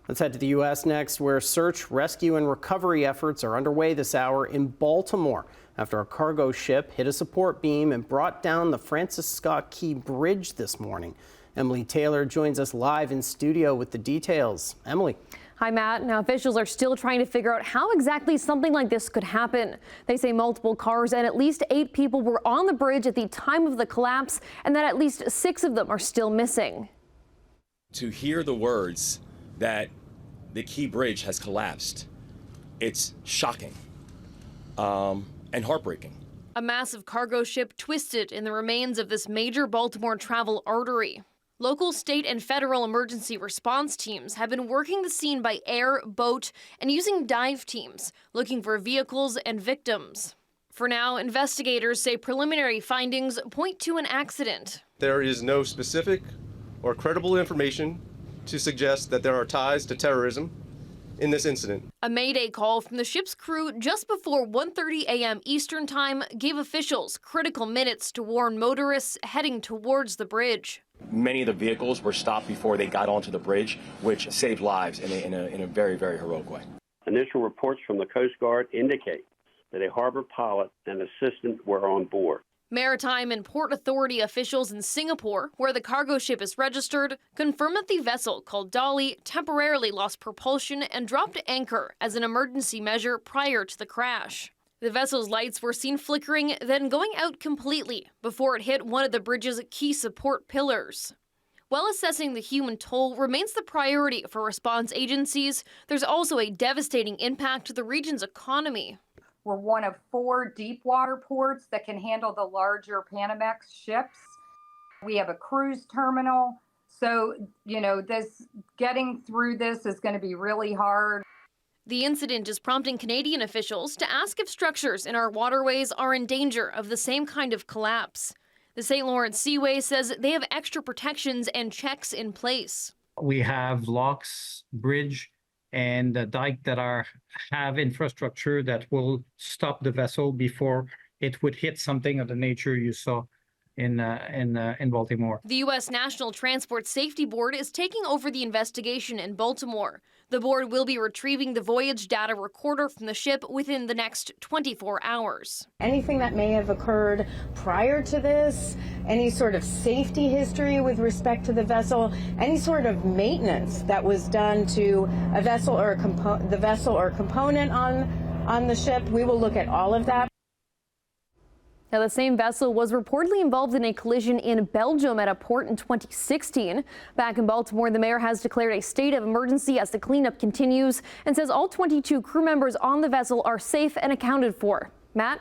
Let's head to the U.S. next, where search, rescue, and recovery efforts are underway this hour in Baltimore after a cargo ship hit a support beam and brought down the Francis Scott Key Bridge this morning. Emily Taylor joins us live in studio with the details. Emily. Hi, Matt. Now, officials are still trying to figure out how exactly something like this could happen. They say multiple cars and at least 8 people were on the bridge at the time of the collapse, and that at least 6 of them are still missing. To hear the words that the Key Bridge has collapsed, it's shocking and heartbreaking. A massive cargo ship twisted in the remains of this major Baltimore travel artery. Local, state, and federal emergency response teams have been working the scene by air, boat, and using dive teams, looking for vehicles and victims. For now, investigators say preliminary findings point to an accident. There is no specific or credible information to suggest that there are ties to terrorism in this incident. A Mayday call from the ship's crew just before 1:30 a.m. Eastern Time gave officials critical minutes to warn motorists heading towards the bridge. Many of the vehicles were stopped before they got onto the bridge, which saved lives in a very, very heroic way. Initial reports from the Coast Guard indicate that a harbor pilot and assistant were on board. Maritime and Port Authority officials in Singapore, where the cargo ship is registered, confirmed that the vessel, called Dolly, temporarily lost propulsion and dropped anchor as an emergency measure prior to the crash. The vessel's lights were seen flickering, then going out completely before it hit one of the bridge's key support pillars. While assessing the human toll remains the priority for response agencies, there's also a devastating impact to the region's economy. We're one of 4 deep water ports that can handle the larger Panamax ships. We have a cruise terminal. So, getting through this is going to be really hard. The incident is prompting Canadian officials to ask if structures in our waterways are in danger of the same kind of collapse. The St. Lawrence Seaway says they have extra protections and checks in place. We have locks, bridge, and a dike that have infrastructure that will stop the vessel before it would hit something of the nature you saw in Baltimore. The U.S. National Transport Safety Board is taking over the investigation in Baltimore. The board will be retrieving the voyage data recorder from the ship within the next 24 hours. Anything that may have occurred prior to this, any sort of safety history with respect to the vessel, any sort of maintenance that was done to a vessel or the vessel or component on the ship, we will look at all of that. Now, the same vessel was reportedly involved in a collision in Belgium at a port in 2016. Back in Baltimore, the mayor has declared a state of emergency as the cleanup continues and says all 22 crew members on the vessel are safe and accounted for. Matt?